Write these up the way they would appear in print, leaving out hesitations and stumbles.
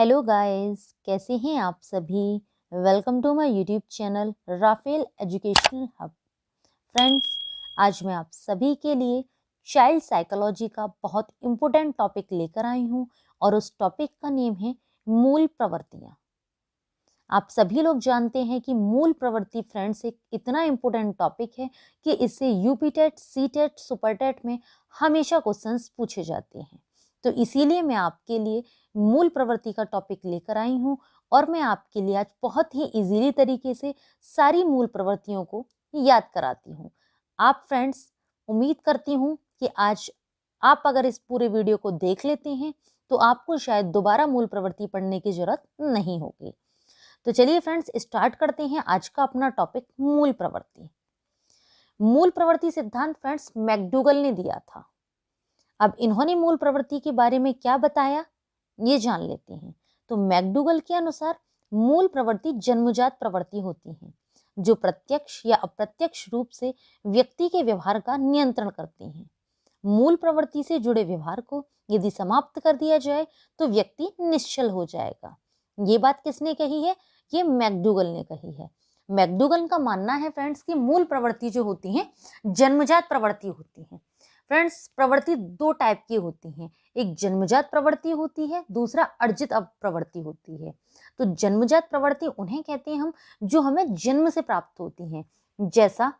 Hello guys, कैसे हैं आप सभी। Welcome to my YouTube channel Rafael educational hub. Friends, आज मैं आप सभी के लिए चाइल्ड साइकोलॉजी का बहुत इम्पोर्टेंट टॉपिक लेकर आई हूं और उस टॉपिक का नेम है मूल प्रवृत्तियां। आप सभी लोग जानते हैं कि मूल प्रवृत्ति फ्रेंड्स एक इतना इम्पोर्टेंट टॉपिक है कि इससे UP TET, C TET, super TET में हमेशा क्वेश्चंस पूछे जाते हैं। तो इसीलिए मैं आपके लिए मूल प्रवृत्ति का टॉपिक लेकर आई हूँ और मैं आपके लिए आज बहुत ही इजीली तरीके से सारी मूल प्रवृत्तियों को याद कराती हूँ। आप फ्रेंड्स, उम्मीद करती हूँ कि आज आप अगर इस पूरे वीडियो को देख लेते हैं तो आपको शायद दोबारा मूल प्रवृत्ति पढ़ने की जरूरत नहीं होगी। तो चलिए फ्रेंड्स, स्टार्ट करते हैं आज का अपना टॉपिक मूल प्रवृत्ति। मूल प्रवृत्ति सिद्धांत फ्रेंड्स मैकडूगल ने दिया था। अब इन्होंने मूल प्रवृत्ति के बारे में क्या बताया, ये जान लेते हैं। तो मैकडूगल के अनुसार मूल प्रवृत्ति जन्मजात प्रवृत्ति होती है जो प्रत्यक्ष या अप्रत्यक्ष रूप से व्यक्ति के व्यवहार का नियंत्रण करती हैं। मूल प्रवृत्ति से जुड़े व्यवहार को यदि समाप्त कर दिया जाए तो व्यक्ति निश्चल हो जाएगा। ये बात किसने कही है? ये मैकडूगल ने कही है। मैकडूगल का मानना है फ्रेंड्स कि मूल प्रवृत्ति जो होती है जन्मजात प्रवृत्ति होती है। फ्रेंड्स, प्रवृत्ति दो टाइप की होती हैं, एक जन्मजात प्रवृत्ति होती है, दूसरा अर्जित प्रवृत्ति होती है। तो जन्मजात प्रवृत्ति उन्हें कहते हैं हम जो हमें जन्म से प्राप्त होती हैं। जैसा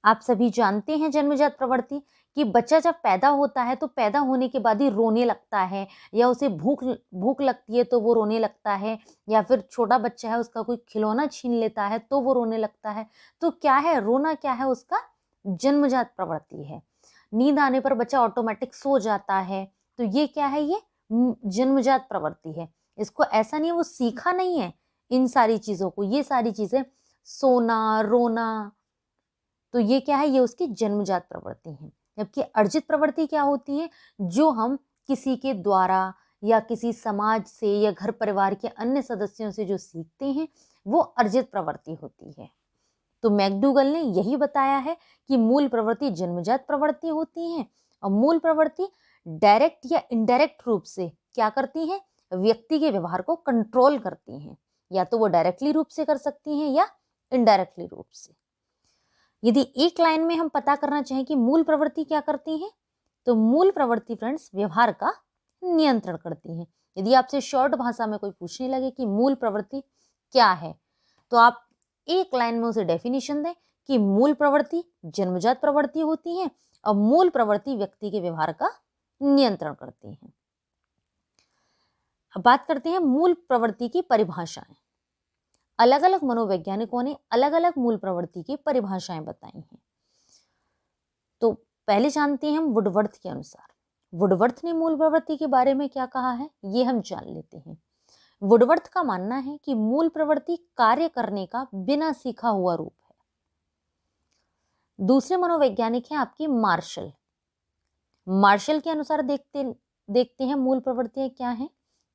आप सभी जानते हैं जन्मजात प्रवृत्ति कि बच्चा जब पैदा होता है तो पैदा होने के बाद ही रोने लगता है, या उसे भूख लगती है तो वो रोने लगता है, या फिर छोटा बच्चा है उसका कोई खिलौना छीन लेता है तो वो रोने लगता है। तो क्या है रोना? क्या है? उसका जन्मजात प्रवृत्ति है। नींद आने पर बच्चा ऑटोमेटिक सो जाता है, तो ये क्या है? ये जन्मजात प्रवृत्ति है। इसको ऐसा नहीं है, वो सीखा नहीं है इन सारी चीजों को। ये सारी चीजें सोना, रोना, तो ये क्या है? ये उसकी जन्मजात प्रवृत्ति है। जबकि अर्जित प्रवृत्ति क्या होती है? जो हम किसी के द्वारा या किसी समाज से या घर परिवार के अन्य सदस्यों से जो सीखते हैं वो अर्जित प्रवृत्ति होती है। तो मैकडूगल ने यही बताया है कि मूल प्रवृत्ति जन्मजात प्रवृत्ति होती है और मूल प्रवृत्ति डायरेक्ट या इनडायरेक्ट रूप से क्या करती है? व्यक्ति के व्यवहार को कंट्रोल करती हैं। या तो वो डायरेक्टली रूप से कर सकती हैं या इनडायरेक्टली रूप से। यदि एक लाइन में हम पता करना चाहें कि मूल प्रवृत्ति क्या करती है, तो मूल प्रवृत्ति फ्रेंड्स व्यवहार का नियंत्रण करती है। यदि आपसे शॉर्ट भाषा में कोई पूछने लगे कि मूल प्रवृत्ति क्या है, तो आप एक लाइन में उसे डेफिनेशन दें कि मूल प्रवृत्ति जन्मजात प्रवृत्ति होती है और मूल प्रवृत्ति व्यक्ति के व्यवहार का नियंत्रण करती है। अब बात करते हैं मूल प्रवृत्ति की परिभाषाएं। अलग अलग मनोवैज्ञानिकों ने अलग अलग मूल प्रवृत्ति की परिभाषाएं बताई हैं। तो पहले जानते हैं हम वुडवर्थ के अनुसार। वुडवर्थ ने मूल प्रवृत्ति के बारे में क्या कहा है, ये हम जान लेते हैं। वुडवर्थ का मानना है कि मूल प्रवृत्ति कार्य करने का बिना सीखा हुआ रूप है। दूसरे मनोवैज्ञानिक हैं आपकी मार्शल। मार्शल के अनुसार देखते हैं मूल प्रवृत्तियां क्या हैं।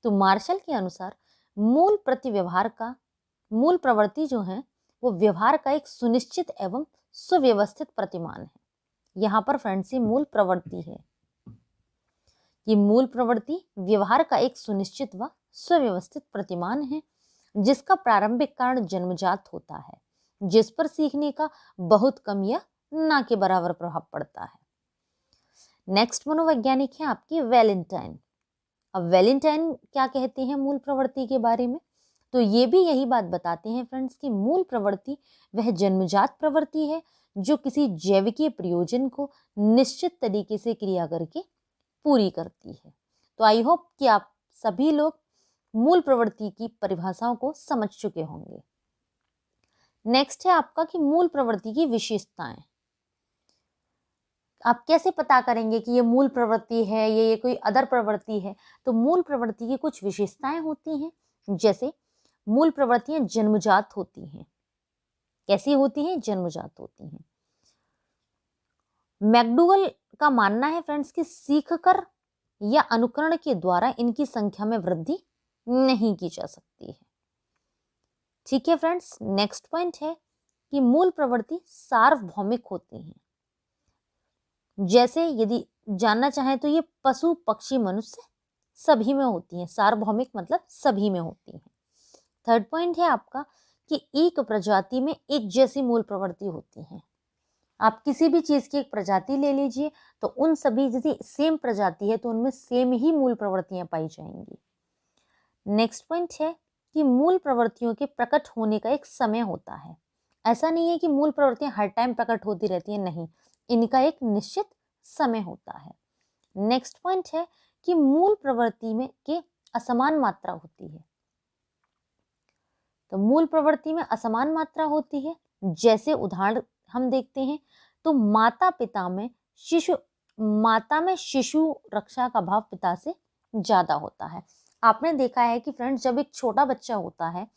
तो मार्शल के अनुसार मूल प्रवृत्ति जो है वो व्यवहार का एक सुनिश्चित एवं सुव्यवस्थित प्रतिमान है। यहाँ पर फ्रेंड्स ये मूल प्रवृत्ति है। ये मूल प्रवृत्ति व्यवहार का एक सुनिश्चित व सुव्यवस्थित प्रतिमान है जिसका प्रारंभिक कारण जन्मजात होता है, जिस पर सीखने का बहुत कम या ना के बराबर प्रभाव पड़ता है। नेक्स्ट मनोवैज्ञानिक है आपकी वैलेंटाइन। अब वैलेंटाइन क्या कहते हैं मूल प्रवृत्ति के बारे में, तो ये भी यही बात बताते हैं फ्रेंड्स कि मूल प्रवृत्ति वह जन्मजात प्रवृत्ति है जो किसी जैविकीय प्रयोजन को निश्चित तरीके से क्रिया करके पूरी करती है। तो आई होप कि आप सभी लोग मूल प्रवृत्ति की परिभाषाओं को समझ चुके होंगे। नेक्स्ट है आपका कि मूल प्रवृत्ति की विशेषताएं। आप कैसे पता करेंगे कि ये मूल प्रवृत्ति है या ये कोई अदर प्रवृत्ति है? तो मूल प्रवृत्ति की कुछ विशेषताएं होती हैं। जैसे मूल प्रवृत्तियां जन्मजात होती हैं। कैसी होती हैं? जन्मजात होती हैं। मैकडूगल का मानना है फ्रेंड्स कि सीखकर या अनुकरण के द्वारा इनकी संख्या में वृद्धि नहीं की जा सकती है। ठीक है फ्रेंड्स, नेक्स्ट पॉइंट है कि मूल प्रवृत्ति सार्वभौमिक होती हैं। जैसे यदि जानना चाहें तो ये पशु पक्षी मनुष्य सभी में होती हैं, सार्वभौमिक मतलब सभी में होती हैं। थर्ड पॉइंट है आपका कि एक प्रजाति में एक जैसी मूल प्रवृत्ति होती है। आप किसी भी चीज की एक प्रजाति ले लीजिए तो उन सभी यदि सेम प्रजाति है तो उनमें सेम ही मूल प्रवृत्तियां पाई जाएंगी। नेक्स्ट पॉइंट है कि मूल प्रवृत्तियों के प्रकट होने का एक समय होता है। ऐसा नहीं है कि मूल प्रवृत्तियां हर टाइम प्रकट होती रहती हैं, नहीं, इनका एक निश्चित समय होता है। नेक्स्ट पॉइंट है कि मूल प्रवृत्ति में के असमान मात्रा होती है। तो मूल प्रवृत्ति में असमान मात्रा होती है, जैसे उदाहरण हम देखते हैं तो माता में शिशु रक्षा का भाव पिता से ज्यादा होता है। आपने देखा है कि फ्रेंड्स, जब एक छोटा बच्चा होता है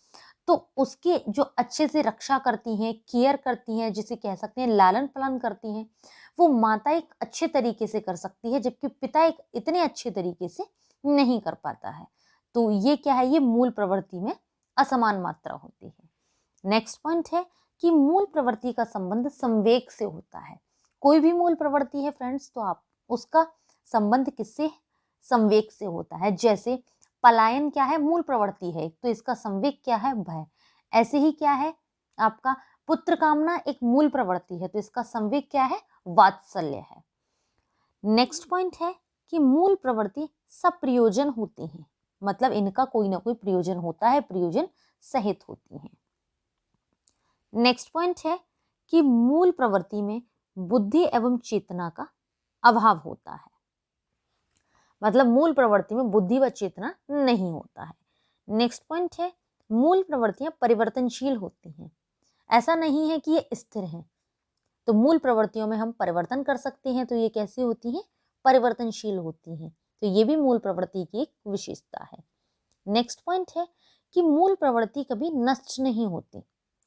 तो उसके जो अच्छे से रक्षा करती हैं, केयर करती हैं, जिसे कह सकते हैं लालन पालन करती हैं, वो माता एक अच्छे तरीके से कर सकती है, जबकि पिता एक इतने अच्छे तरीके से नहीं कर पाता है। तो ये क्या है, ये मूल प्रवृत्ति में असमान मात्रा होती है। नेक्स्ट पॉइंट है कि मूल प्रवृत्ति का संबंध संवेग से होता है। कोई भी मूल प्रवृत्ति है फ्रेंड्स, तो आप उसका संबंध किससे, संवेग से होता है। जैसे पलायन क्या है, मूल प्रवृत्ति है, तो इसका संवेग क्या है, भय। ऐसे ही क्या है आपका पुत्र कामना एक मूल प्रवृत्ति है, तो इसका संवेग क्या है, वात्सल्य है। नेक्स्ट पॉइंट है कि मूल प्रवृत्ति सप्रयोजन होती है, मतलब इनका कोई ना कोई प्रयोजन होता है, प्रयोजन सहित होती है। नेक्स्ट पॉइंट है कि मूल प्रवृत्ति में बुद्धि एवं चेतना का अभाव होता है, मतलब मूल प्रवृत्ति में बुद्धि व चेतना नहीं होता है। नेक्स्ट पॉइंट है मूल प्रवृत्तियां परिवर्तनशील होती हैं। ऐसा नहीं है कि ये स्थिर हैं, तो मूल प्रवृत्तियों में हम परिवर्तन कर सकते हैं, तो ये कैसी होती हैं, परिवर्तनशील होती हैं। तो ये भी मूल प्रवृत्ति की एक विशेषता है। नेक्स्ट पॉइंट है कि मूल प्रवृत्ति कभी नष्ट नहीं होती,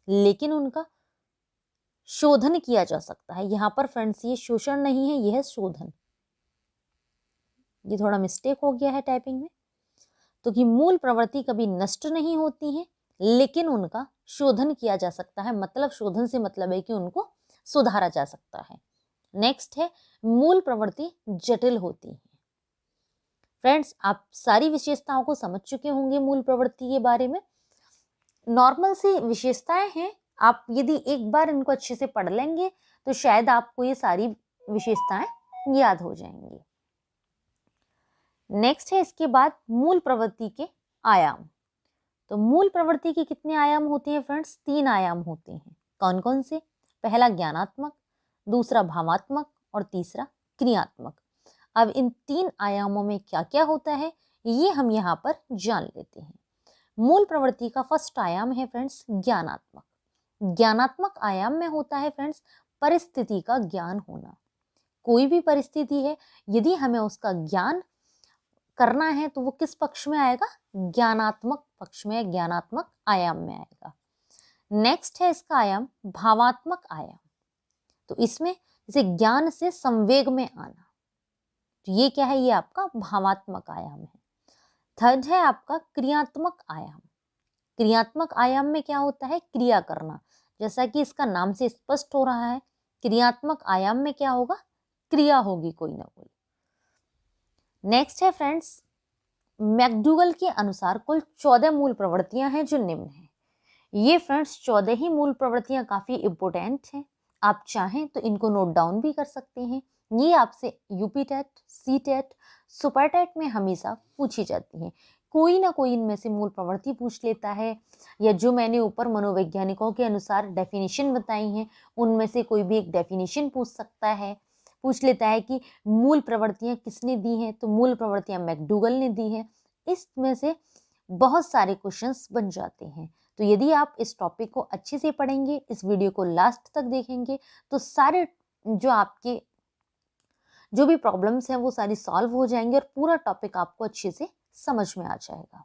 लेकिन उनका शोधन किया जा सकता है। यहाँ पर फ्रेंड्स ये शोषण नहीं है, यह है शोधन। ये थोड़ा मिस्टेक हो गया है टाइपिंग में। तो कि मूल प्रवृत्ति कभी नष्ट नहीं होती है, लेकिन उनका शोधन किया जा सकता है, मतलब शोधन से मतलब है कि उनको सुधारा जा सकता है। नेक्स्ट है मूल प्रवृत्ति जटिल होती है। फ्रेंड्स, आप सारी विशेषताओं को समझ चुके होंगे मूल प्रवृत्ति के बारे में। नॉर्मल सी विशेषताएं हैं, आप यदि एक बार इनको अच्छे से पढ़ लेंगे तो शायद आपको ये सारी विशेषताएं याद हो जाएंगी। नेक्स्ट है इसके बाद मूल प्रवृत्ति के आयाम। तो मूल प्रवृत्ति के कितने आयाम होते हैं फ्रेंड्स, 3 आयाम होते हैं। कौन कौन से, पहला ज्ञानात्मक, दूसरा भावात्मक और तीसरा क्रियात्मक। अब इन 3 आयामों में क्या क्या होता है ये हम यहाँ पर जान लेते हैं। मूल प्रवृत्ति का फर्स्ट आयाम है फ्रेंड्स ज्ञानात्मक। ज्ञानात्मक आयाम में होता है फ्रेंड्स परिस्थिति का ज्ञान होना। कोई भी परिस्थिति है, यदि हमें उसका ज्ञान करना है तो वो किस पक्ष में आएगा, ज्ञानात्मक पक्ष में, ज्ञानात्मक आयाम में आएगा। नेक्स्ट है इसका आयाम भावात्मक आयाम। तो इसमें जैसे ज्ञान से संवेग में आना, तो ये क्या है, ये आपका भावात्मक आयाम है। थर्ड है आपका क्रियात्मक आयाम। क्रियात्मक आयाम में क्या होता है, क्रिया करना, जैसा कि इसका नाम से स्पष्ट हो रहा है। क्रियात्मक आयाम में क्या होगा, क्रिया होगी कोई ना कोई। नेक्स्ट है फ्रेंड्स मैकडूगल के अनुसार कुल 14 मूल प्रवृत्तियां हैं जो निम्न हैं। ये फ्रेंड्स 14 ही मूल प्रवृत्तियां काफी इंपोर्टेंट हैं, आप चाहें तो इनको नोट डाउन भी कर सकते हैं। ये आपसे UP TET, C TET, super TET में हमेशा पूछी जाती हैं। कोई ना कोई इनमें से मूल प्रवृत्ति पूछ लेता है, या जो मैंने ऊपर मनोवैज्ञानिकों के अनुसार डेफिनेशन बताई हैं उनमें से कोई भी एक डेफिनेशन पूछ लेता है कि मूल प्रवृत्तियां किसने दी हैं, तो मूल प्रवृत्तियां मैकडूगल ने दी हैं। इसमें से बहुत सारे क्वेश्चंस बन जाते हैं। तो यदि आप इस टॉपिक को अच्छे से पढ़ेंगे, इस वीडियो को लास्ट तक देखेंगे, तो सारे जो आपके जो भी प्रॉब्लम्स हैं वो सारी सॉल्व हो जाएंगे और पूरा टॉपिक आपको अच्छे से समझ में आ जाएगा।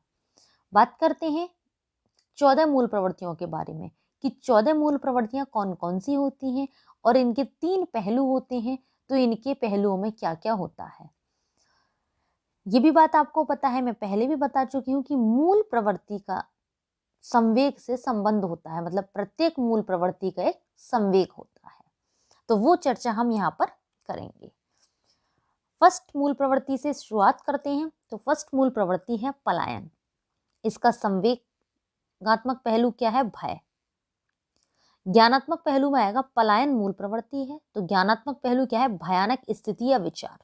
बात करते हैं 14 मूल प्रवृत्तियों के बारे में कि 14 मूल प्रवृत्तियां कौन कौन सी होती हैं और इनके 3 पहलू होते हैं, तो इनके पहलुओं में क्या क्या होता है ये भी बात आपको पता है, मैं पहले भी बता चुकी हूँ कि मूल प्रवृत्ति का संवेग से संबंध होता है, मतलब प्रत्येक मूल प्रवृत्ति का एक संवेग होता है। तो वो चर्चा हम यहाँ पर करेंगे। फर्स्ट मूल प्रवृत्ति से शुरुआत करते हैं। तो फर्स्ट मूल प्रवृत्ति है पलायन। इसका संवेगात्मक पहलू क्या है? भय। ज्ञानात्मक पहलू में आएगा पलायन मूल प्रवृत्ति है, तो ज्ञानात्मक पहलू क्या है? भयानक स्थिति या विचार।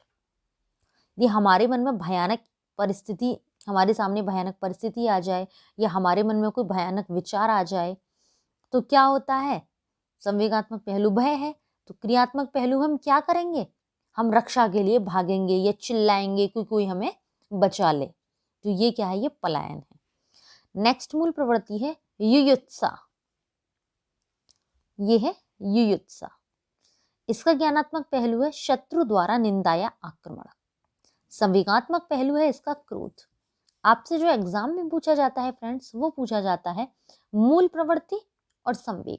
ये हमारे मन में भयानक परिस्थिति, हमारे सामने भयानक परिस्थिति आ जाए या हमारे मन में कोई भयानक विचार आ जाए तो क्या होता है? संवेगात्मक पहलू भय है। तो क्रियात्मक पहलू हम क्या करेंगे? हम रक्षा के लिए भागेंगे या चिल्लाएंगे कि कोई हमें बचा ले। तो ये क्या है? ये पलायन है। नेक्स्ट मूल प्रवृत्ति है युयुत्सा। ये है युयुत्सा। इसका ज्ञानात्मक पहलू है शत्रु द्वारा निंदा या आक्रमण। संवेगात्मक पहलू है इसका क्रोध। आपसे जो एग्जाम में पूछा जाता है फ्रेंड्स, वो पूछा जाता है मूल प्रवृत्ति और संवेग।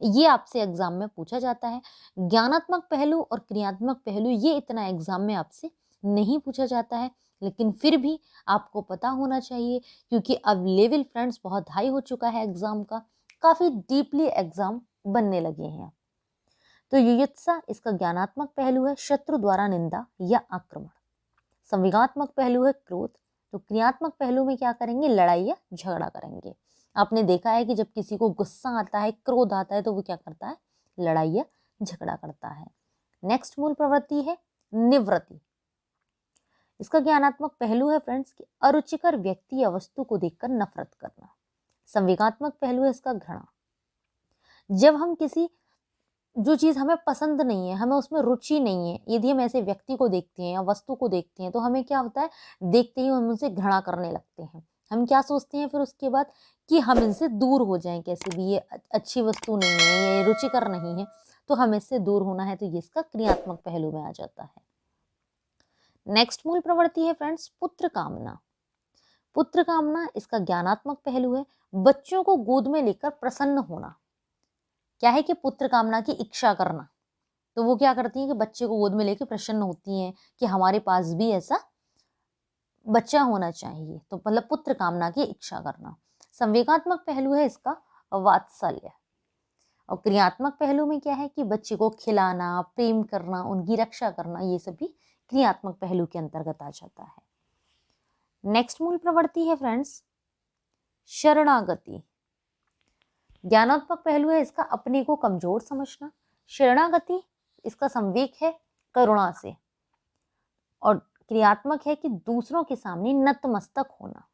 ये आपसे एग्जाम में पूछा जाता है। ज्ञानात्मक पहलू और क्रियात्मक पहलू ये इतना एग्जाम में आपसे नहीं पूछा जाता है, लेकिन फिर भी आपको पता होना चाहिए क्योंकि अब लेवल फ्रेंड्स बहुत हाई हो चुका है एग्जाम का, काफी डीपली एग्जाम बनने लगे हैं। तो युयुत्सा इसका ज्ञानात्मक पहलू है शत्रु द्वारा निंदा या आक्रमण। संवेगात्मक पहलू है क्रोध। तो क्रियात्मक पहलू में क्या करेंगे? लड़ाई या झगड़ा करेंगे। आपने देखा है कि जब किसी को गुस्सा आता है, क्रोध आता है, तो वो क्या करता है? लड़ाई या झगड़ा करता है। नेक्स्ट मूल प्रवृत्ति है निवृत्ति। इसका ज्ञानात्मक पहलू है फ्रेंड्स कि अरुचिकर व्यक्ति या वस्तु को देखकर नफरत करना। संवेगात्मक पहलू है इसका घृणा। जब हम किसी जो चीज हमें पसंद नहीं है, हमें उसमें रुचि नहीं है, यदि हम ऐसे व्यक्ति को देखते हैं या वस्तु को देखते हैं तो हमें क्या होता है? देखते ही हम उनसे घृणा करने लगते हैं। हम क्या सोचते हैं फिर उसके बाद? कि हम इनसे दूर हो जाएं, कैसे भी ये अच्छी वस्तु नहीं है, ये रुचिकर नहीं है, तो हमें इससे दूर होना है। तो ये इसका क्रियात्मक पहलू में आ जाता है। नेक्स्ट मूल प्रवृत्ति है फ्रेंड्स पुत्र कामना। पुत्र कामना इसका ज्ञानात्मक पहलू है बच्चों को गोद में लेकर प्रसन्न होना। क्या है कि पुत्र कामना की इच्छा करना। तो वो क्या करती हैं कि बच्चे को गोद में लेकर प्रसन्न होती हैं कि हमारे पास भी ऐसा बच्चा होना चाहिए। तो मतलब पुत्र कामना की इच्छा करना। संवेगात्मक पहलू है इसका वात्सल्य। और क्रियात्मक पहलू में क्या है कि बच्चे को खिलाना, प्रेम करना, उनकी रक्षा करना, ये सभी क्रियात्मक पहलू के अंतर्गत आ जाता है। नेक्स्ट मूल प्रवृत्ति है फ्रेंड्स शरणागति। ज्ञानात्मक पहलू है इसका अपने को कमजोर समझना। शरणागति इसका संवेग है करुणा से। और क्रियात्मक है कि दूसरों के सामने नतमस्तक होना।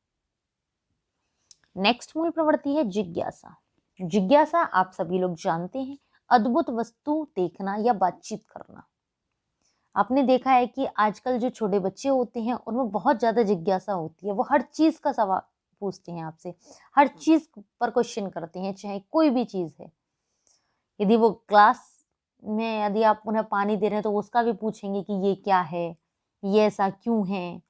नेक्स्ट मूल प्रवृत्ति है जिज्ञासा। जिज्ञासा आप सभी लोग जानते हैं अद्भुत वस्तु देखना या बातचीत करना। आपने देखा है कि आजकल जो छोटे बच्चे होते हैं उनमें बहुत ज्यादा जिज्ञासा होती है। वो हर चीज का सवाल पूछते हैं आपसे, हर चीज पर क्वेश्चन करते हैं, चाहे कोई भी चीज है। यदि वो क्लास में यदि आप उन्हें पानी दे रहे हैं तो उसका भी पूछेंगे कि ये क्या है, ये ऐसा क्यों है।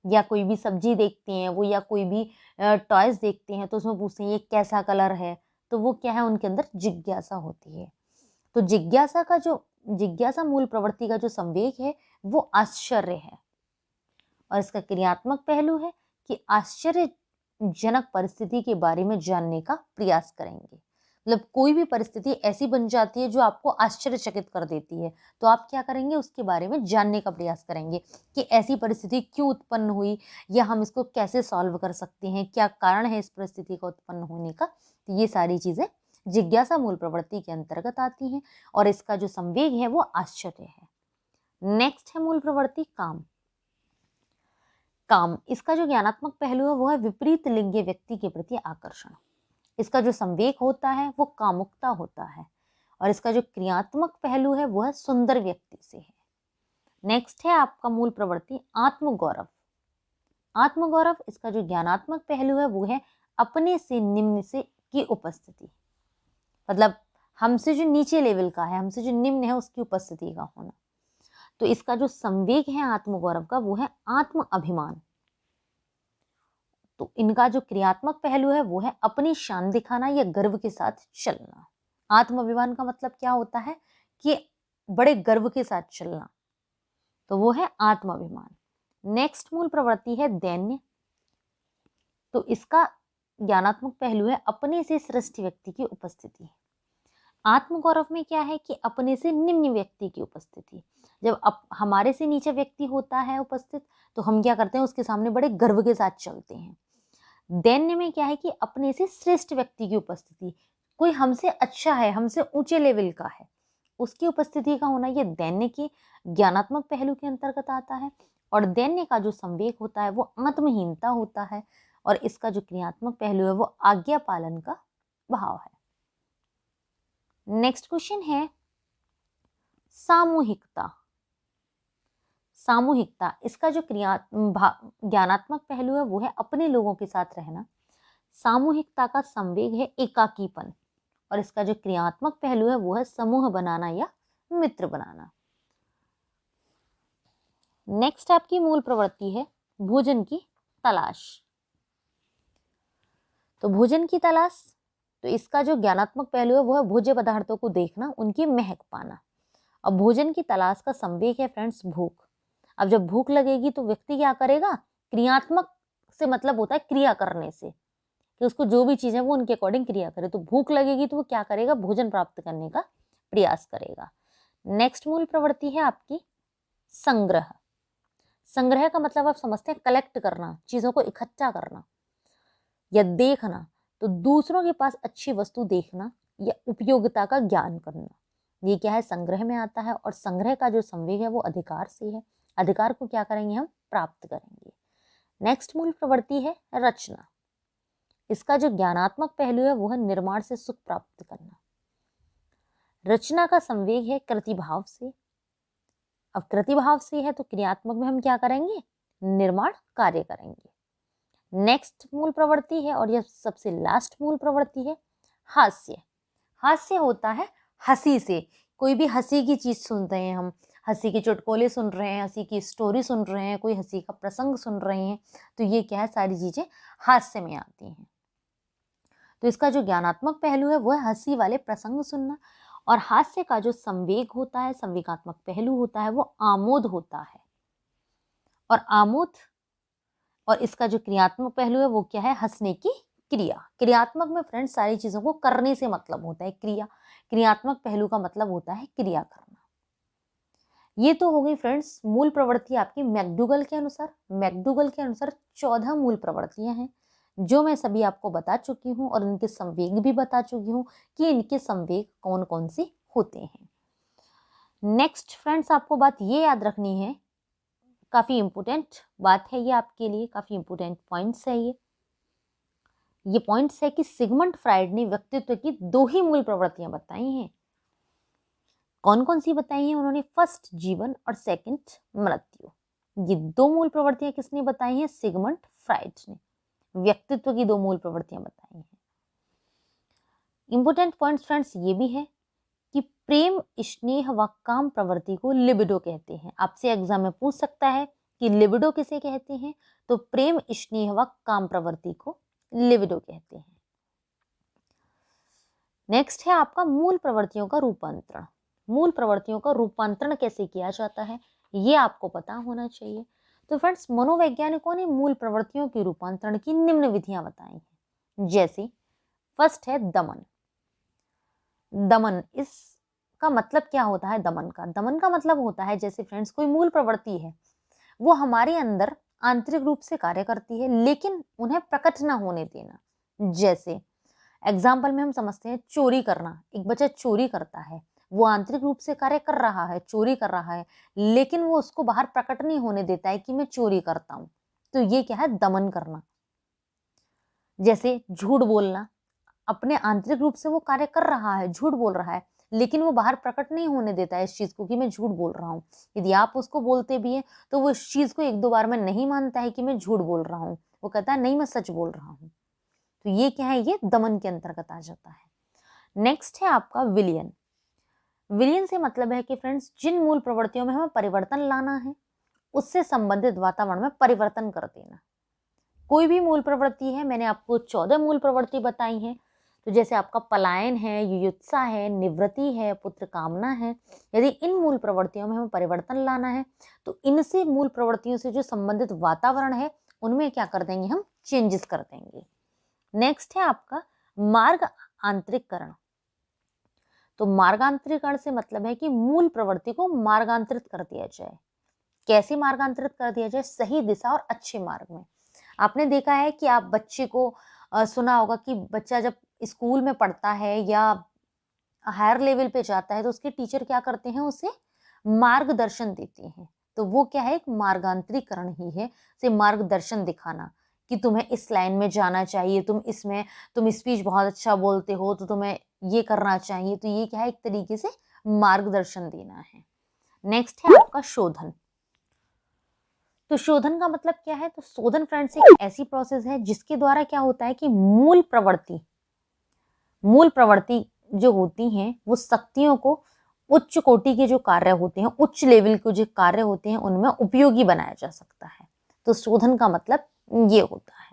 या कोई भी सब्जी देखते हैं वो, या कोई भी टॉयज देखते हैं तो उसमें पूछते हैं ये कैसा कलर है। तो वो क्या है? उनके अंदर जिज्ञासा होती है। तो जिज्ञासा मूल प्रवृत्ति का जो संवेग है वो आश्चर्य है। और इसका क्रियात्मक पहलू है कि आश्चर्यजनक परिस्थिति के बारे में जानने का प्रयास करेंगे। मतलब कोई भी परिस्थिति ऐसी बन जाती है जो आपको आश्चर्यचकित कर देती है, तो आप क्या करेंगे? उसके बारे में जानने का प्रयास करेंगे कि ऐसी परिस्थिति क्यों उत्पन्न हुई, या हम इसको कैसे सॉल्व कर सकते हैं, क्या कारण है इस परिस्थिति का उत्पन्न होने का। तो ये सारी चीजें जिज्ञासा मूल प्रवृत्ति के अंतर्गत आती हैं और इसका जो संवेग है वो आश्चर्य है। नेक्स्ट है मूल प्रवृत्ति काम। काम इसका जो ज्ञानात्मक पहलू है वो है विपरीत लिंगीय व्यक्ति के प्रति आकर्षण। इसका जो संवेग होता है वो कामुकता होता है। और इसका जो क्रियात्मक पहलू है वो है सुंदर व्यक्ति से है। नेक्स्ट है आपका मूल प्रवृत्ति आत्मगौरव। आत्मगौरव इसका जो ज्ञानात्मक पहलू है वो है अपने से निम्न से की उपस्थिति। मतलब हमसे जो नीचे लेवल का है, हमसे जो निम्न है, उसकी उपस्थिति का होना। तो इसका जो संवेग है आत्मगौरव का वो है आत्म अभिमान। तो इनका जो क्रियात्मक पहलू है वो है अपनी शान दिखाना या गर्व के साथ चलना। आत्माभिमान का मतलब क्या होता है? कि बड़े गर्व के साथ चलना। तो वो है आत्माभिमान। नेक्स्ट मूल प्रवृत्ति है दैन्य। तो इसका ज्ञानात्मक पहलू है अपने से श्रेष्ठ व्यक्ति की उपस्थिति। आत्मगौरव में क्या है कि अपने से निम्न व्यक्ति की उपस्थिति, जब हमारे से नीचे व्यक्ति होता है उपस्थित तो हम क्या करते हैं, उसके सामने बड़े गर्व के साथ चलते हैं। दैन्य में क्या है कि अपने से श्रेष्ठ व्यक्ति की उपस्थिति, कोई हमसे अच्छा है, हमसे ऊंचे लेवल का है, उसकी उपस्थिति का होना, ये दैन्य के ज्ञानात्मक पहलू के अंतर्गत आता है। और दैन्य का जो संवेग होता है वो आत्महीनता होता है, और इसका जो क्रियात्मक पहलू है वो आज्ञा पालन का भाव है। नेक्स्ट क्वेश्चन है सामूहिकता। सामूहिकता, इसका जो ज्ञानात्मक पहलू है वो है अपने लोगों के साथ रहना। सामूहिकता का संवेग है एकाकीपन, और इसका जो क्रियात्मक पहलू है वो है समूह बनाना या मित्र बनाना। नेक्स्ट आपकी मूल प्रवृत्ति है भोजन की तलाश। तो भोजन की तलाश, तो इसका जो ज्ञानात्मक पहलू है वो है भोज्य पदार्थों को देखना, उनकी महक पाना। अब भोजन की तलाश का संवेग है फ्रेंड्स भूख। अब जब भूख लगेगी तो व्यक्ति क्या करेगा, क्रियात्मक से मतलब होता है क्रिया करने से, कि उसको जो भी चीज है वो उनके अकॉर्डिंग क्रिया करे। तो भूख लगेगी तो वो क्या करेगा, भोजन प्राप्त करने का प्रयास करेगा। नेक्स्ट मूल प्रवृत्ति है आपकी संग्रह। संग्रह का मतलब आप समझते हैं कलेक्ट करना, चीजों को इकट्ठा करना या देखना। तो दूसरों के पास अच्छी वस्तु देखना या उपयोगिता का ज्ञान करना, ये क्या है, संग्रह में आता है। और संग्रह का जो संवेग है वो अधिकार से है, अधिकार को क्या करेंगे, हम प्राप्त करेंगे। नेक्स्ट मूल प्रवृत्ति है रचना। इसका जो ज्ञानात्मक पहलू है वो है निर्माण से सुख प्राप्त करना। रचना का संवेग है कृतिभाव से। अब कृतिभाव से है तो क्रियात्मक में हम क्या करेंगे, निर्माण कार्य करेंगे। नेक्स्ट मूल प्रवृत्ति है, और यह सबसे लास्ट मूल प्रवृत्ति है हास्य। हास्य होता है हंसी से, कोई भी हंसी की चीज सुन रहे हैं हम, हंसी के चुटकुले सुन रहे हैं, हंसी की स्टोरी सुन रहे हैं, कोई हंसी का प्रसंग सुन रहे हैं, तो ये क्या है, सारी चीजें हास्य में आती हैं। तो इसका जो ज्ञानात्मक पहलू है वो है हंसी वाले प्रसंग सुनना। और हास्य का जो संवेग होता है, संवेगात्मक पहलू होता है, वो आमोद होता है। और आमोद, और इसका जो क्रियात्मक पहलू है वो क्या है, हंसने की क्रिया। क्रियात्मक में फ्रेंड्स सारी चीजों को करने से मतलब होता है क्रिया, क्रियात्मक पहलू का मतलब होता है क्रिया करना। ये तो हो गई फ्रेंड्स मूल प्रवृत्ति आपकी मैकडूगल के अनुसार। मैकडूगल के अनुसार 14 मूल प्रवृत्तियां हैं जो मैं सभी आपको बता चुकी हूँ, और इनके संवेग भी बता चुकी हूँ कि इनके संवेग कौन कौन से होते हैं। नेक्स्ट फ्रेंड्स आपको बात ये याद रखनी है, काफी इंपोर्टेंट बात है ये आपके लिए, काफी इंपोर्टेंट पॉइंट्स है ये पॉइंट्स है कि सिगमंड फ्राइड ने व्यक्तित्व की 2 ही मूल प्रवृत्तियां बताई हैं। कौन कौन सी बताई हैं उन्होंने, फर्स्ट जीवन और सेकंड मृत्यु। ये 2 मूल प्रवृत्तियां किसने बताई हैं, सिगमंड फ्राइड ने व्यक्तित्व की 2 मूल प्रवृत्तियां बताई हैं। इंपोर्टेंट पॉइंट्स फ्रेंड्स ये भी है कि प्रेम, स्नेह व काम प्रवृत्ति को लिबिडो कहते हैं। आपसे एग्जाम में पूछ सकता है कि लिबिडो किसे कहते हैं, तो प्रेम, स्नेह व काम प्रवृत्ति को लिबिडो कहते हैं। नेक्स्ट है आपका मूल प्रवृत्तियों का रूपांतरण। मूल प्रवृत्तियों का रूपांतरण कैसे किया जाता है ये आपको पता होना चाहिए। तो फ्रेंड्स मनोवैज्ञानिकों ने मूल प्रवृत्तियों के रूपांतरण की निम्न विधियां बताई हैं। जैसे फर्स्ट है दमन। दमन, इसका मतलब क्या होता है, दमन का मतलब होता है, जैसे फ्रेंड्स कोई मूल प्रवृत्ति है वो हमारे अंदर आंतरिक रूप से कार्य करती है लेकिन उन्हें प्रकट ना होने देना। जैसे एग्जाम्पल में हम समझते हैं चोरी करना, एक बच्चा चोरी करता है, वो आंतरिक रूप से कार्य कर रहा है, चोरी कर रहा है, लेकिन वो उसको बाहर प्रकट नहीं होने देता है कि मैं चोरी करता हूं, तो ये क्या है, दमन करना। जैसे झूठ बोलना, अपने आंतरिक रूप से वो कार्य कर रहा है, झूठ बोल रहा है, लेकिन वो बाहर प्रकट नहीं होने देता है इस चीज को कि मैं झूठ बोल रहा हूँ। यदि आप उसको बोलते भी हैं तो वो इस चीज को 1-2 बार में नहीं मानता है कि मैं झूठ बोल रहा हूँ, वो कहता है नहीं मैं सच बोल रहा हूँ। तो ये क्या है, ये दमन के अंतर्गत आ जाता है। नेक्स्ट है आपका विलयन। विलयन से मतलब है कि फ्रेंड्स जिन मूल प्रवृत्तियों में हमें परिवर्तन लाना है उससे संबंधित वातावरण में परिवर्तन कर देना। कोई भी मूल प्रवृत्ति है, मैंने आपको 14 मूल प्रवृत्ति बताई हैं, तो जैसे आपका पलायन है, युयुत्सा है, निवृत्ति है, पुत्र कामना है, यदि इन मूल प्रवृत्तियों में हमें परिवर्तन लाना है तो इनसे मूल प्रवृत्तियों से जो संबंधित वातावरण है उनमें क्या कर देंगे, हम चेंजेस कर देंगे। नेक्स्ट है आपका मार्ग आंतरिककरण। तो मार्गांतरीकरण से मतलब है कि मूल प्रवृत्ति को मार्गांतरित कर दिया जाए। कैसे मार्गांतरित कर दिया जाए? सही दिशा और अच्छे मार्ग में। आपने देखा है कि आप बच्चे को सुना होगा कि बच्चा जब स्कूल में पढ़ता है या हायर लेवल पे जाता है तो उसके टीचर क्या करते हैं, उसे मार्गदर्शन देते हैं। तो वो क्या है, एक मार्गांतरीकरण ही है, उसे मार्गदर्शन दिखाना कि तुम्हें इस लाइन में जाना चाहिए, तुम स्पीच बहुत अच्छा बोलते हो तो तुम्हें ये करना चाहिए। तो ये क्या है, एक तरीके से मार्गदर्शन देना है। नेक्स्ट है आपका शोधन। तो शोधन का मतलब क्या है? तो शोधन फ्रेंड्स एक ऐसी प्रोसेस है जिसके द्वारा क्या होता है कि मूल प्रवृत्ति जो होती हैं वो शक्तियों को उच्च कोटि के जो कार्य होते हैं, उच्च लेवल के जो कार्य होते हैं उनमें उपयोगी बनाया जा सकता है। तो शोधन का मतलब ये होता है।